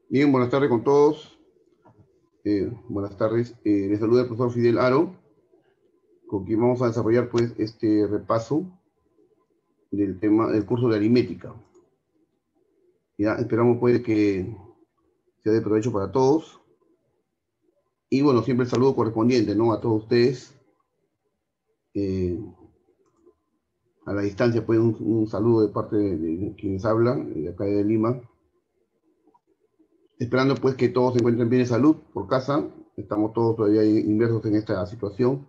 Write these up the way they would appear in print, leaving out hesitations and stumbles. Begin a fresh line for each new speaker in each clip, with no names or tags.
Bien, buenas tardes con todos. Buenas tardes. Les saluda el profesor Fidel Aro, con quien vamos a desarrollar pues este repaso del tema del curso de aritmética. Ya esperamos pues que sea de provecho para todos. Y bueno, siempre el saludo correspondiente, ¿no? A todos ustedes. Eh, a la distancia pues un saludo de parte de quienes hablan, de acá de Lima. Esperando pues que todos se encuentren bien de salud por casa. Estamos todos todavía inmersos en esta situación.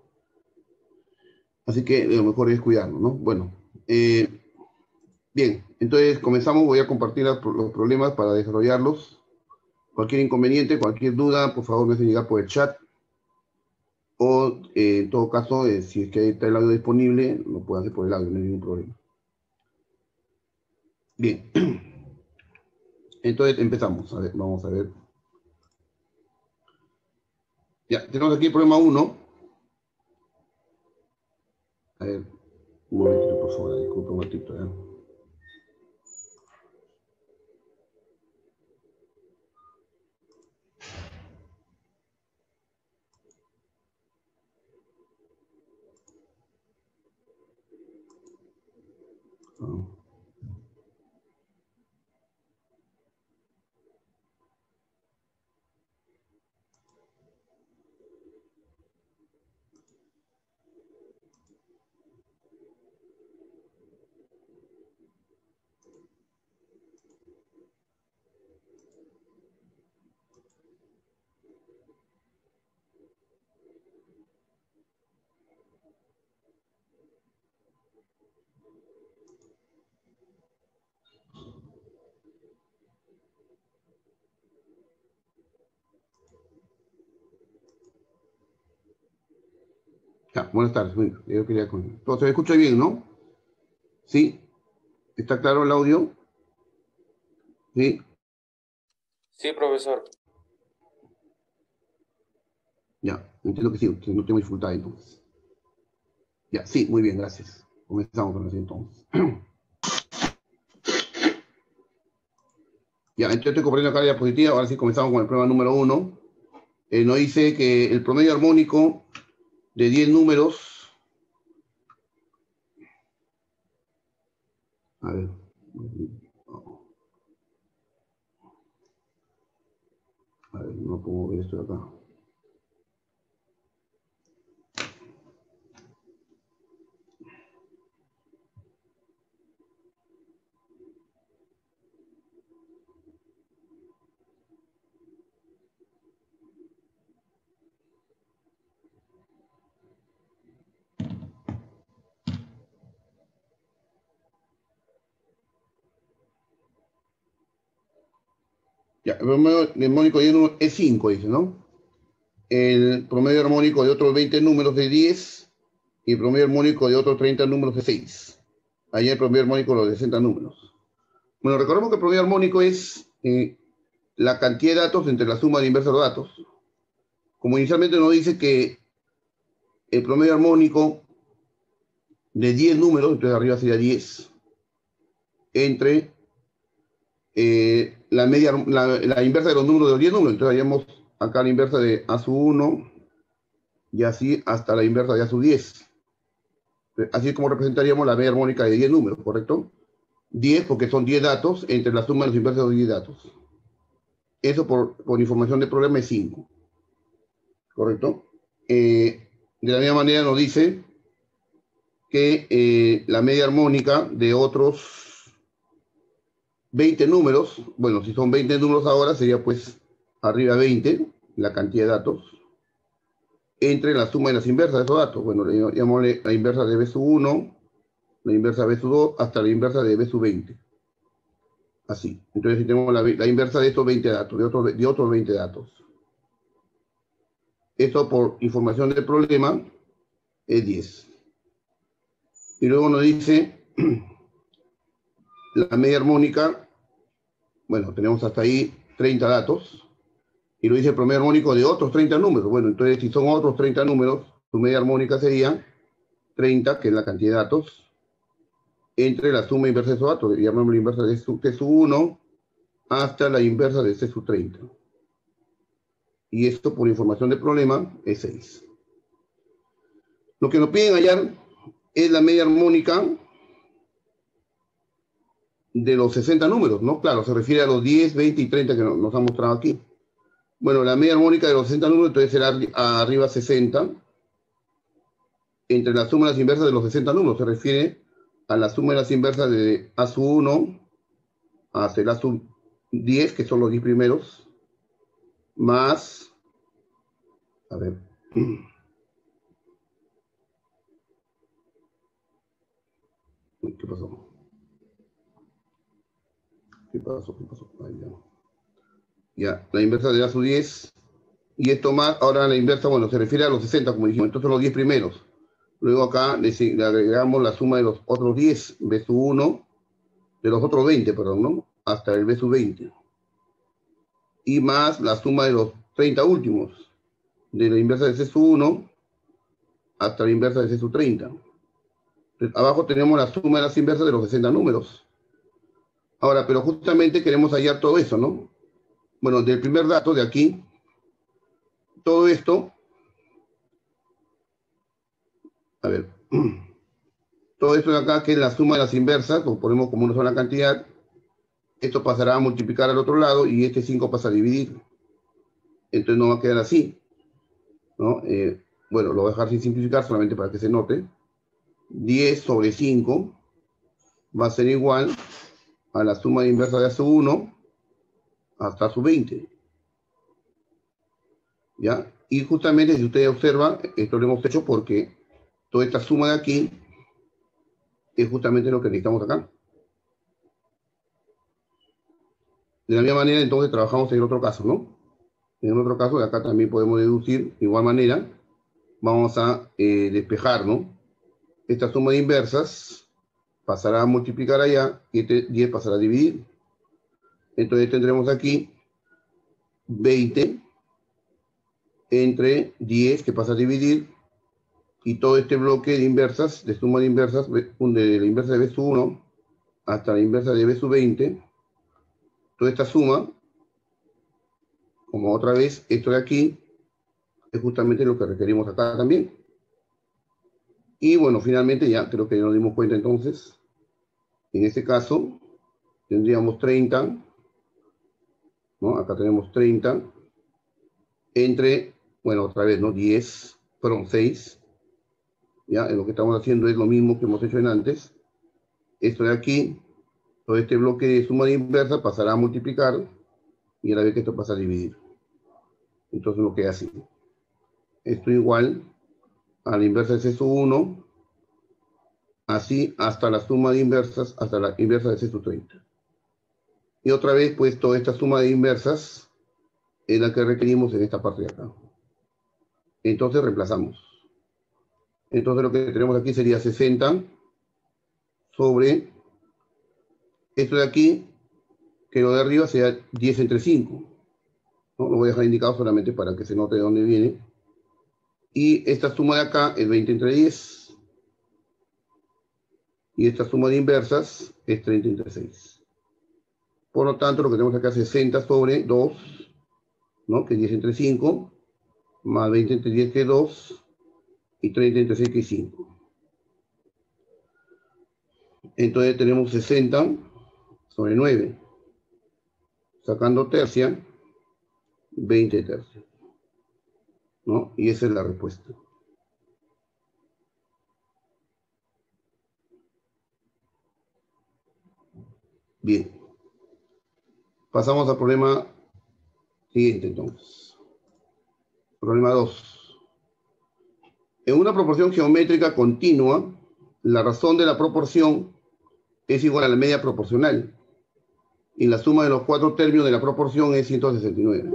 Así que lo mejor es cuidarnos, ¿no? Bueno, bien, entonces comenzamos. Voy a compartir los problemas para desarrollarlos. Cualquier inconveniente, cualquier duda, por favor me hace llegar por el chat. O en todo caso, si es que está el audio disponible, lo pueden hacer por el audio, no hay ningún problema. Bien, entonces empezamos. A ver, vamos a ver. Ya, tenemos aquí el problema 1. A ver, un momentito, por favor, disculpe un momentito. ¿Ya? Ah. Ya, buenas tardes. Bueno, yo quería todo se escucha bien, ¿no? Sí, ¿está claro el audio? Sí,
Sí, profesor.
ya, entiendo que sí, no tengo dificultad entonces. Ya, sí, muy bien, gracias. Comenzamos con eso entonces. Ya, entonces estoy corriendo acá la diapositiva. Ahora sí comenzamos con el problema número 1. Nos dice que el promedio armónico de 10 números. A ver. A ver, no puedo ver esto de acá. Ya, el promedio armónico de 10 números es 5, dice, ¿no? El promedio armónico de otros 20 números de 10 y el promedio armónico de otros 30 números de 6. Ahí el promedio armónico de los 60 números. Bueno, recordemos que el promedio armónico es la cantidad de datos entre la suma de inversa de los datos. Como inicialmente nos dice que el promedio armónico de 10 números, entonces arriba sería 10, entre la inversa de los números de los 10 números. Entonces haríamos acá la inversa de A sub 1 y así hasta la inversa de A sub 10. Así es como representaríamos la media armónica de 10 números, ¿correcto? 10 porque son 10 datos entre la suma de los inversos de los 10 datos. Eso por información del problema es 5, ¿correcto? De la misma manera nos dice que la media armónica de otros 20 números, bueno, si son 20 números ahora, sería pues arriba 20, la cantidad de datos, entre la suma de las inversas de esos datos. Bueno, llamémosle la inversa de B sub 1, la inversa de B sub 2, hasta la inversa de B sub 20. Así. Entonces, si tenemos la inversa de estos 20 datos, de otros 20 datos. Esto por información del problema es 10. Y luego nos dice la media armónica, bueno, tenemos hasta ahí 30 datos, y lo dice el promedio armónico de otros 30 números. Bueno, entonces si son otros 30 números, su media armónica sería 30, que es la cantidad de datos, entre la suma inversa de esos datos, llamamos la inversa de T sub 1 hasta la inversa de C sub 30. Y esto por información del problema es 6. Lo que nos piden hallar es la media armónica de los 60 números, ¿no? Claro, se refiere a los 10, 20 y 30 que nos han mostrado aquí. Bueno, la media armónica de los 60 números entonces será arriba 60, entre la suma de las inversas de los 60 números. Se refiere a la suma de las inversas de A sub 1 hasta el A sub 10, que son los 10 primeros, más, a ver, ¿qué pasó? ¿Qué pasó? Ahí ya. Ya, la inversa de A sub 10, y esto más, ahora la inversa, bueno, se refiere a los 60, como dijimos, entonces son los 10 primeros. Luego acá le agregamos la suma de los otros 10, B sub 1, de los otros 20, perdón, ¿no? Hasta el B sub 20. Y más la suma de los 30 últimos, de la inversa de C sub 1 hasta la inversa de C sub 30. Entonces, abajo tenemos la suma de las inversas de los 60 números. Ahora, pero justamente queremos hallar todo eso, ¿no? Bueno, del primer dato de aquí, todo esto, a ver, todo esto de acá, que es la suma de las inversas, lo ponemos como una sola cantidad, esto pasará a multiplicar al otro lado y este 5 pasa a dividir. Entonces no va a quedar así, ¿no? Bueno, lo voy a dejar sin simplificar solamente para que se note. 10 sobre 5 va a ser igual a la suma de inversa de A sub 1 hasta sub 20. ¿Ya? Y justamente, si ustedes observan, esto lo hemos hecho porque toda esta suma de aquí es justamente lo que necesitamos acá. De la misma manera, entonces, trabajamos en el otro caso, ¿no? En el otro caso, de acá también podemos deducir, de igual manera, vamos a despejar, ¿no? Esta suma de inversas pasará a multiplicar allá y este 10 pasará a dividir. Entonces tendremos aquí 20 entre 10 que pasa a dividir y todo este bloque de inversas, de suma de inversas, de la inversa de B sub 1 hasta la inversa de B sub 20, toda esta suma, como otra vez, esto de aquí, es justamente lo que requerimos acá también. Y bueno, finalmente ya creo que ya nos dimos cuenta entonces. En este caso, tendríamos 30, ¿no? Acá tenemos 30, entre, bueno, otra vez, ¿no? 10, fueron 6. Ya, lo que estamos haciendo es lo mismo que hemos hecho en antes. Esto de aquí, todo este bloque de suma de inversa pasará a multiplicar y a la vez que esto pasa a dividir. Entonces lo queda así. Esto igual a la inversa de C1, así hasta la suma de inversas, hasta la inversa de C30. Y otra vez, pues toda esta suma de inversas es la que requerimos en esta parte de acá. Entonces reemplazamos. Entonces lo que tenemos aquí sería 60 sobre esto de aquí, que lo de arriba sea 10 entre 5. ¿No? Lo voy a dejar indicado solamente para que se note de dónde viene. Y esta suma de acá es 20 entre 10. Y esta suma de inversas es 30 entre 6. Por lo tanto, lo que tenemos acá es 60 sobre 2, ¿no? Que es 10 entre 5, más 20 entre 10 que es 2, y 30 entre 6 que es 5. Entonces tenemos 60 sobre 9. Sacando tercia, 20 tercios, ¿no? Y esa es la respuesta. Bien. Pasamos al problema siguiente, entonces. Problema 2. En una proporción geométrica continua, la razón de la proporción es igual a la media proporcional. Y la suma de los 4 términos de la proporción es 169.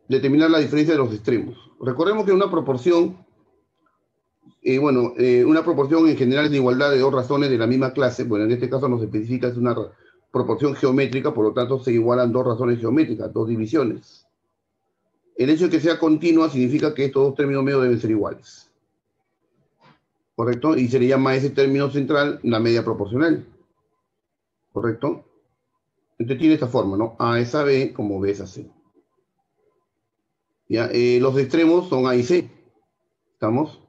Determinar la diferencia de los extremos. Recordemos que una proporción, una proporción en general es la igualdad de dos razones de la misma clase. Bueno, en este caso nos especifica es una proporción geométrica, por lo tanto se igualan dos razones geométricas, dos divisiones. El hecho de que sea continua significa que estos dos términos medios deben ser iguales. ¿Correcto? Y se le llama a ese término central la media proporcional. ¿Correcto? Entonces tiene esta forma, ¿no? A es a B como B es a C. ¿Ya? Los extremos son A y C. ¿Estamos?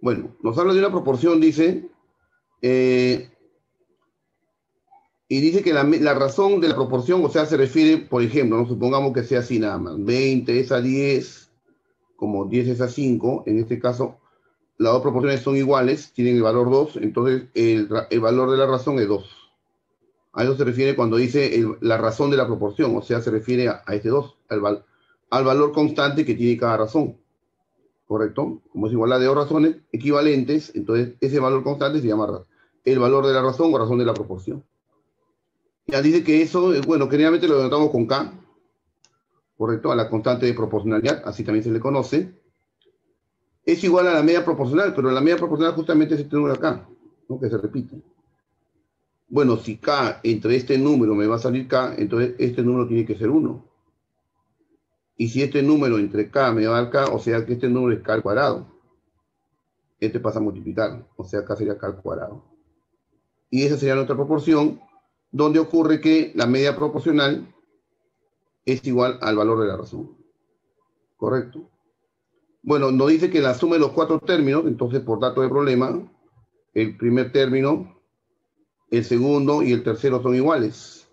Bueno, nos habla de una proporción, dice, y dice que la razón de la proporción, o sea, se refiere, por ejemplo, ¿no? Supongamos que sea así nada más, 20 es a 10, como 10 es a 5, en este caso, las dos proporciones son iguales, tienen el valor 2, entonces el valor de la razón es 2. A eso se refiere cuando dice la razón de la proporción, o sea, se refiere a este 2, al valor constante que tiene cada razón. ¿Correcto? Como es igualdad de dos razones equivalentes, entonces ese valor constante se llama el valor de la razón o razón de la proporción. Ya dice que eso, bueno, generalmente lo denotamos con K, ¿correcto? A la constante de proporcionalidad, así también se le conoce. Es igual a la media proporcional, pero la media proporcional justamente es este número acá, ¿no? Que se repite. Bueno, si K entre este número me va a salir K, entonces este número tiene que ser 1. Y si este número entre K me va a dar K, o sea que este número es K al cuadrado. Este pasa a multiplicar, o sea acá sería K al cuadrado. Y esa sería nuestra proporción, donde ocurre que la media proporcional es igual al valor de la razón. ¿Correcto? Bueno, nos dice que la suma de los 4 términos, entonces por dato de problema, el primer término, el segundo y el tercero son iguales.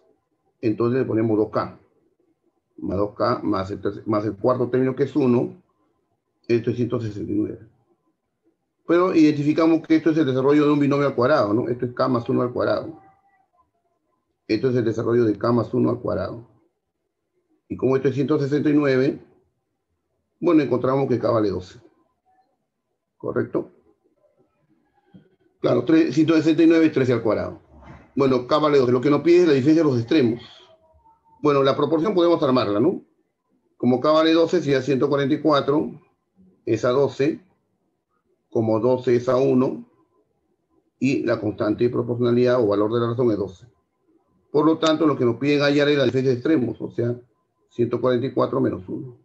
Entonces le ponemos 2K. Más 2K más el cuarto término que es 1, esto es 169. Pero identificamos que esto es el desarrollo de un binomio al cuadrado, ¿no? Esto es K más 1 al cuadrado. Esto es el desarrollo de K más 1 al cuadrado. Y como esto es 169, bueno, encontramos que K vale 12. ¿Correcto? Claro, 169 es 13 al cuadrado. Bueno, K vale 12. Lo que nos pide es la diferencia de los extremos. Bueno, la proporción podemos armarla, ¿no? Como K vale 12, sería 144 es a 12, como 12 es a 1, y la constante de proporcionalidad o valor de la razón es 12. Por lo tanto, lo que nos piden hallar es la diferencia de extremos, o sea, 144 menos 1.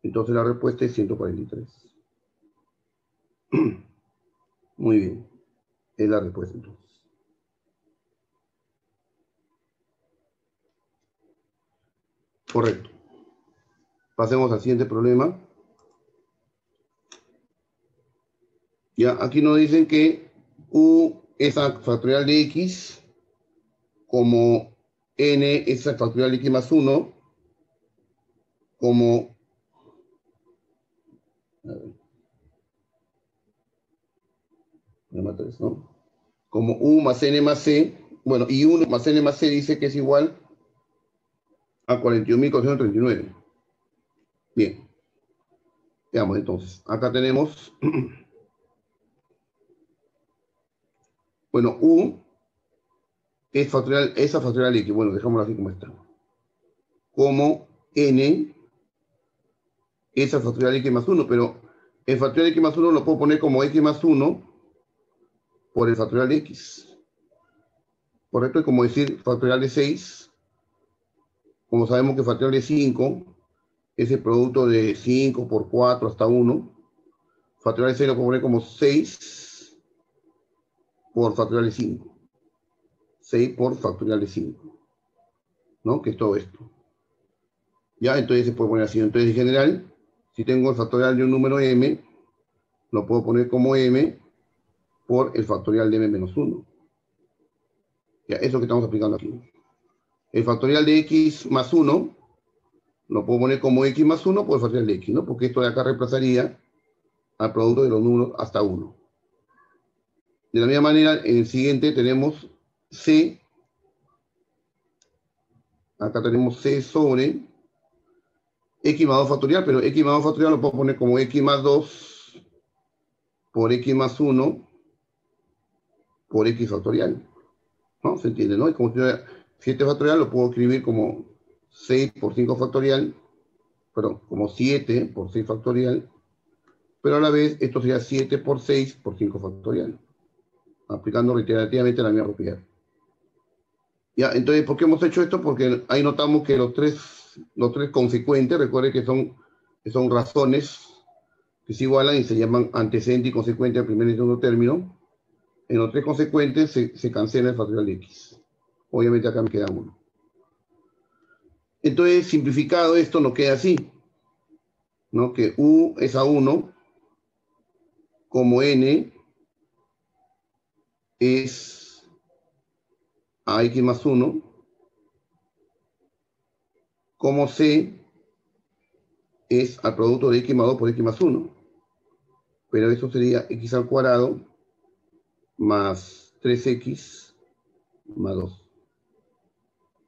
Entonces la respuesta es 143. Muy bien. Es la respuesta entonces. Correcto. Pasemos al siguiente problema. Ya, aquí nos dicen que U es la factorial de X, como N es la factorial de X más 1, como... A ver, me mata eso, ¿no? Como U más N más C, bueno, y 1 más N más C dice que es igual a 41.439. Bien, veamos entonces. Acá tenemos, bueno, U es factorial, esa factorial X, bueno, dejámoslo así como está. Como N, esa factorial X más 1, pero el factorial X más 1 lo puedo poner como X más 1 por el factorial de X. Correcto, es como decir factorial de 6, como sabemos que factorial de 5 es el producto de 5 por 4 hasta 1. Factorial de 6 lo puedo poner como 6 por factorial de 5. 6 por factorial de 5, ¿no? Que es todo esto. Ya, entonces se puede poner así. Entonces, en general, si tengo el factorial de un número m, lo puedo poner como m por el factorial de m menos 1. Ya, eso que estamos aplicando aquí. El factorial de x más 1 lo puedo poner como x más 1 por el factorial de x, ¿no? Porque esto de acá reemplazaría al producto de los números hasta 1. De la misma manera, en el siguiente tenemos c. Acá tenemos c sobre x más 2 factorial, pero x más 2 factorial lo puedo poner como x más 2 por x más 1 por x factorial, ¿no? ¿Se entiende, no? Y como si este factorial lo puedo escribir como 6 por 5 factorial, perdón, como 7 por 6 factorial, pero a la vez esto sería 7 por 6 por 5 factorial, aplicando reiterativamente la misma propiedad. Ya, entonces, ¿por qué hemos hecho esto? Porque ahí notamos que los tres consecuentes, recuerden que son razones que se igualan y se llaman antecedente y consecuente al primer y segundo término. En los tres consecuentes se cancela el factorial de x. Obviamente acá me queda uno. Entonces, simplificado esto nos queda así, ¿no? Que u es a 1, como n es a x más 1, como c es al producto de x más 2 por x más 1. Pero eso sería x al cuadrado más 3x más 2.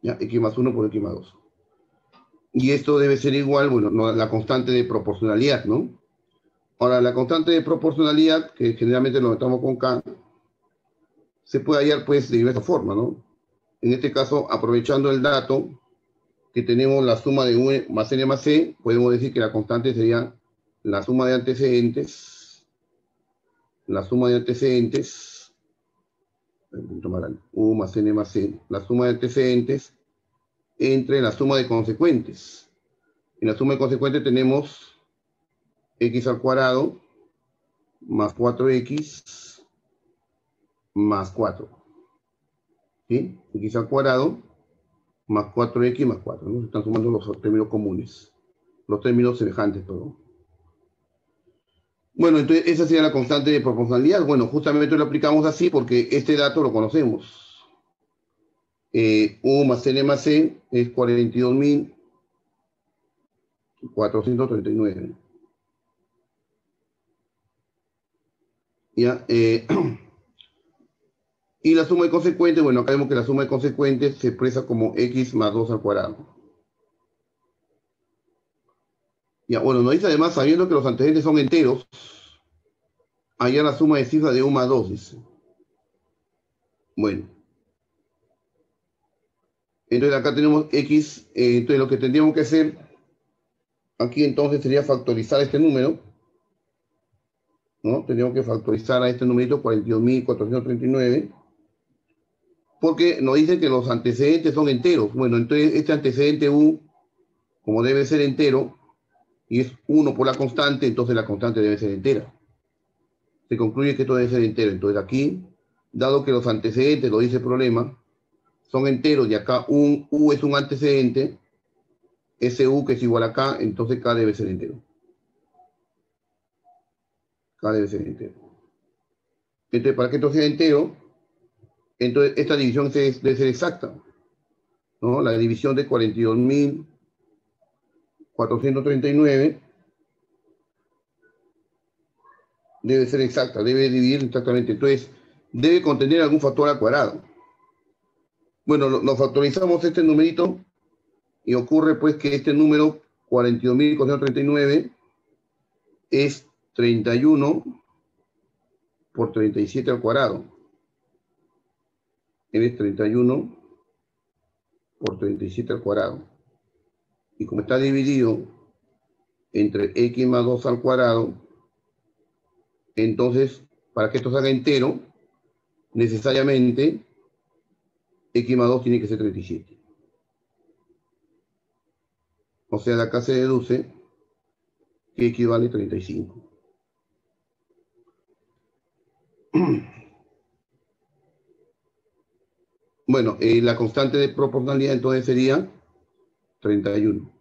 ¿Ya? X más 1 por x más 2. Y esto debe ser igual, bueno, no, la constante de proporcionalidad, ¿no? Ahora, la constante de proporcionalidad, que generalmente lo metamos con K, se puede hallar pues de diversa forma, ¿no? En este caso, aprovechando el dato que tenemos la suma de U más N más C, podemos decir que la constante sería la suma de antecedentes, U más N más C, la suma de antecedentes entre la suma de consecuentes. En la suma de consecuentes tenemos x al cuadrado más 4x más 4. ¿Sí? X al cuadrado más 4x más 4. ¿No? Se están sumando los términos comunes, los términos semejantes, todo. Bueno, entonces esa sería la constante de proporcionalidad. Bueno, justamente lo aplicamos así porque este dato lo conocemos. U más N más C es 42.439. ¿Ya? Y la suma de consecuentes, bueno, acá vemos que la suma de consecuentes se expresa como x más 2 al cuadrado. Ya, bueno, nos dice además, sabiendo que los antecedentes son enteros, hallar la suma de cifras de 1 más 2, dice. Bueno. Entonces acá tenemos x, entonces lo que tendríamos que hacer aquí entonces sería factorizar este número, ¿no? Tendríamos que factorizar a este numerito 42.439, porque nos dice que los antecedentes son enteros. Bueno, entonces este antecedente u, como debe ser entero, y es 1 por la constante, entonces la constante debe ser entera. Se concluye que esto debe ser entero. Entonces aquí dado que los antecedentes, lo dice el problema, son enteros y acá un U es un antecedente, ese U que es igual a K, entonces K debe ser entero. K debe ser entero. Entonces, para que esto sea entero, entonces esta división debe ser exacta, ¿no? La división de 42.439 debe ser exacta, debe dividir exactamente. Entonces, debe contener algún factor al cuadrado. Bueno, nos factorizamos este numerito y ocurre pues que este número 42.439 es 31 por 37 al cuadrado. Es 31 por 37 al cuadrado. Y como está dividido entre x más 2 al cuadrado, entonces, para que esto salga entero, necesariamente x más 2 tiene que ser 37. O sea, de acá se deduce que equivale a 35. Bueno, la constante de proporcionalidad entonces sería 31.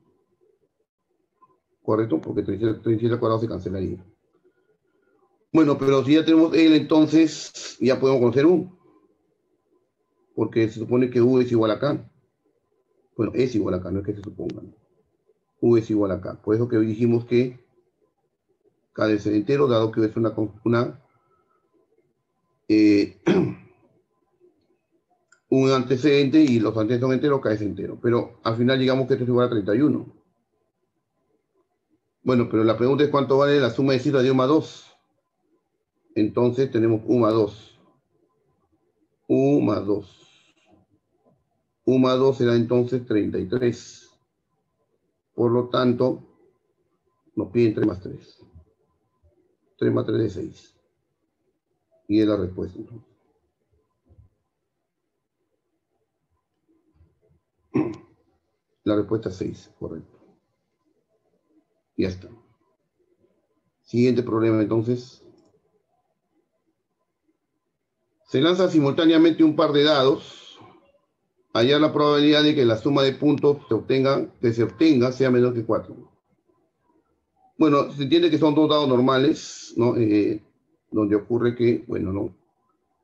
¿Correcto? Porque 37 al cuadrado se cancelaría. Bueno, pero si ya tenemos L, entonces ya podemos conocer U. Porque se supone que U es igual a K. Bueno, es igual a K, no es que se suponga. U es igual a K. Por eso que hoy dijimos que K debe ser entero, dado que es eh, un antecedente y los antecedentes son enteros, K es entero. Pero al final llegamos que esto es igual a 31. Bueno, pero la pregunta es cuánto vale la suma de cifras de U más 2. Entonces tenemos U más 2. U más 2. U más 2 será entonces 33. Por lo tanto, nos piden 3 más 3. 3 más 3 es 6. Y es la respuesta. La respuesta es 6, correcto. Ya está. Siguiente problema, entonces. Se lanza simultáneamente un par de dados. Hallar la probabilidad de que la suma de puntos que se obtenga sea menor que 4. Bueno, se entiende que son dos dados normales, ¿no? Donde ocurre que, bueno, ¿no?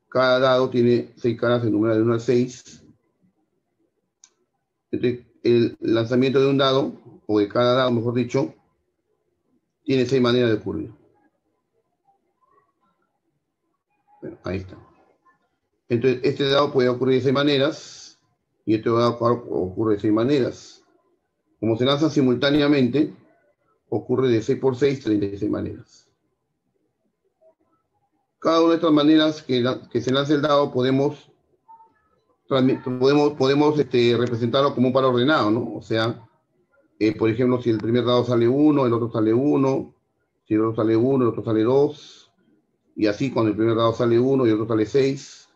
Cada dado tiene 6 caras en número de 1 al 6. Entonces, el lanzamiento de un dado, o de cada dado, mejor dicho, tiene 6 maneras de ocurrir. Bueno, ahí está. Entonces, este dado puede ocurrir de 6 maneras y este dado ocurre de 6 maneras. Como se lanzan simultáneamente, ocurre de 6 por 6, 36 maneras. Cada una de estas maneras que se lance el dado podemos representarlo como un par ordenado, ¿no? O sea, por ejemplo, si el primer dado sale 1, el otro sale 1, si el otro sale 1, el otro sale 2, y así cuando el primer dado sale 1 y el otro sale 6,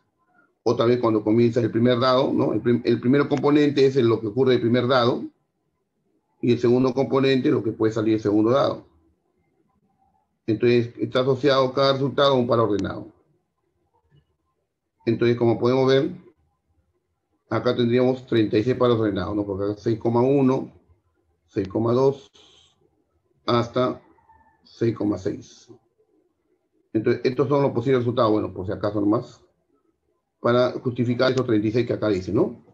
o tal vez cuando comienza el primer dado, ¿no? El primer componente es lo que ocurre del primer dado, y el segundo componente lo que puede salir del segundo dado. Entonces, está asociado cada resultado a un par ordenado. Entonces, como podemos ver, acá tendríamos 36 pares ordenados, ¿no? Porque acá 6,1, 6,2, hasta 6,6. Entonces, estos son los posibles resultados, bueno, por si acaso nomás, para justificar esos 36 que acá dice, ¿no?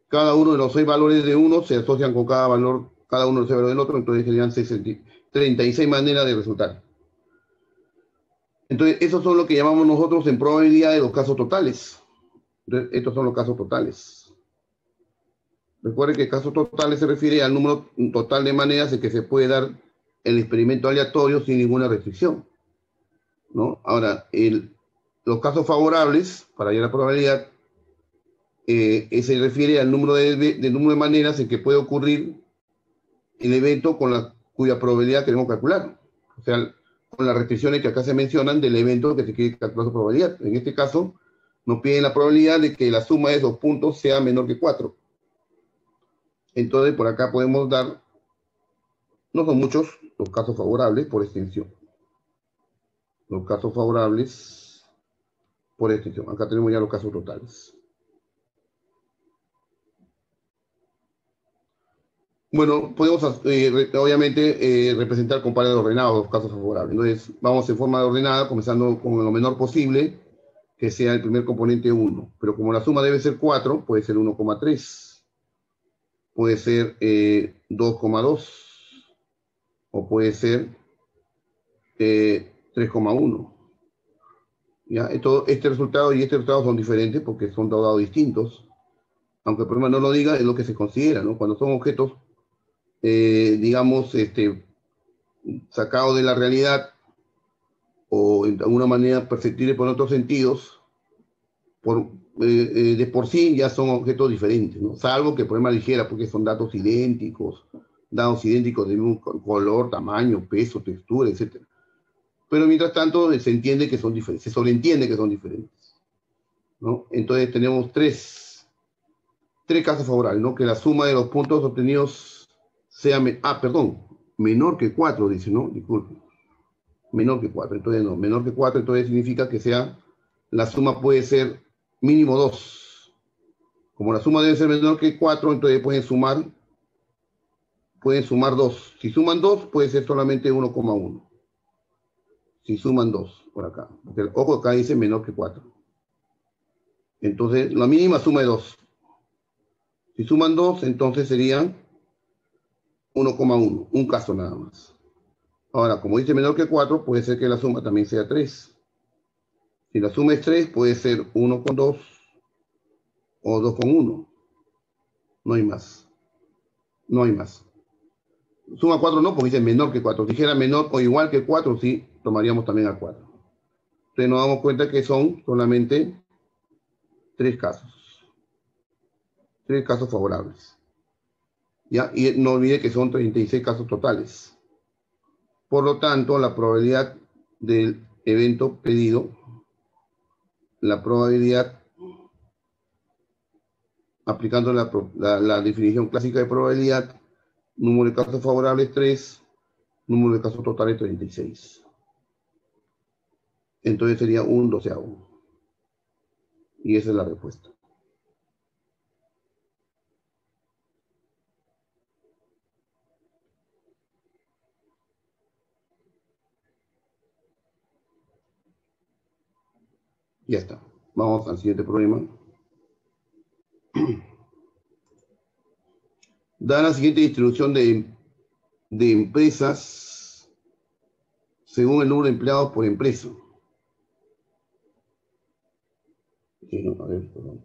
Cada uno de los 6 valores de uno se asocian con cada valor, cada uno de los 6 valores del otro, entonces serían 36 maneras de resultar. Entonces, esos son lo que llamamos nosotros en probabilidad de los casos totales. Entonces, estos son los casos totales. Recuerde que casos totales se refiere al número total de maneras en que se puede dar el experimento aleatorio sin ninguna restricción, ¿no? Ahora, los casos favorables, para hallar la probabilidad, se refiere al número de maneras en que puede ocurrir el evento cuya probabilidad queremos calcular. O sea, con las restricciones que acá se mencionan del evento que se quiere calcular su probabilidad. En este caso, nos piden la probabilidad de que la suma de esos puntos sea menor que 4. Entonces, por acá podemos dar, no son muchos los casos favorables por extensión. Los casos favorables por extensión. Acá tenemos ya los casos totales. Bueno, podemos obviamente representar con pares ordenados los casos favorables. Entonces, vamos en forma ordenada, comenzando con lo menor posible, que sea el primer componente 1. Pero como la suma debe ser 4, puede ser 1,3, puede ser 2,2, o puede ser 3,1. ¿Ya? Este resultado y este resultado son diferentes porque son dados distintos. Aunque el problema no lo diga, es lo que se considera, ¿no? Cuando son objetos, digamos, sacados de la realidad o de alguna manera perceptibles por otros sentidos, de por sí ya son objetos diferentes, ¿no? Salvo que el problema dijera porque son datos idénticos de mismo color, tamaño, peso, textura, etc. Pero mientras tanto se entiende que son diferentes, se sobreentiende que son diferentes, ¿no? Entonces tenemos tres casos favorables, ¿no? Que la suma de los puntos obtenidos sea, menor que 4, dice, ¿no? Disculpe. Menor que 4, entonces no, menor que 4, entonces significa que la suma puede ser mínimo 2. Como la suma debe ser menor que 4, entonces pueden sumar 2. Si suman 2, puede ser solamente 1,1. Si suman 2, por acá. Porque el ojo acá dice menor que 4. Entonces, la mínima suma de 2. Si suman 2, entonces sería 1,1. Un caso nada más. Ahora, como dice menor que 4, puede ser que la suma también sea 3. Si la suma es 3, puede ser 1,2 o 2,1. No hay más. No hay más. Suma 4 no, porque dice menor que 4. Si dijera menor o igual que 4, sí, tomaríamos también a 4. Entonces nos damos cuenta que son solamente 3 casos. 3 casos favorables. ¿Ya? Y no olvide que son 36 casos totales. Por lo tanto, la probabilidad del evento pedido, la probabilidad, aplicando la definición clásica de probabilidad, número de casos favorables 3, número de casos totales 36. Entonces sería un doceavo. Y esa es la respuesta. Ya está. Vamos al siguiente problema. Da la siguiente distribución de empresas según el número de empleados por empresa. Sí, no, a ver, perdón.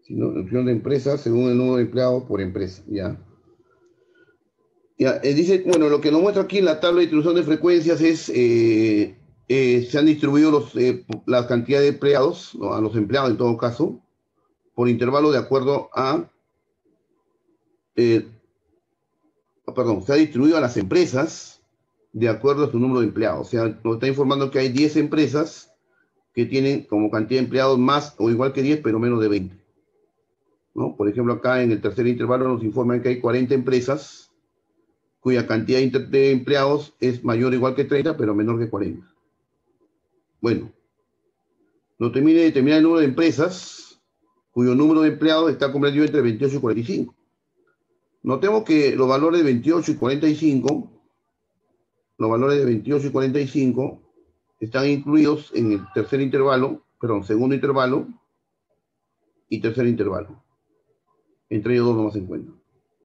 Sí, ¿no? Distribución de empresas según el número de empleados por empresa. Ya. Ya, dice, bueno, lo que nos muestra aquí en la tabla de distribución de frecuencias es, se han distribuido la cantidad de empleados, ¿no? A los empleados en todo caso, por intervalo de acuerdo a, se ha distribuido a las empresas de acuerdo a su número de empleados. O sea, nos está informando que hay 10 empresas que tienen como cantidad de empleados más o igual que 10, pero menos de 20. ¿No? Por ejemplo, acá en el tercer intervalo nos informan que hay 40 empresas cuya cantidad de empleados es mayor o igual que 30, pero menor que 40. Bueno, nos termina de determinar el número de empresas cuyo número de empleados está comprendido entre 28 y 45. Notemos que los valores de 28 y 45, los valores de 28 y 45 están incluidos en el tercer intervalo, perdón, segundo intervalo y tercer intervalo. Entre ellos dos no más en cuenta.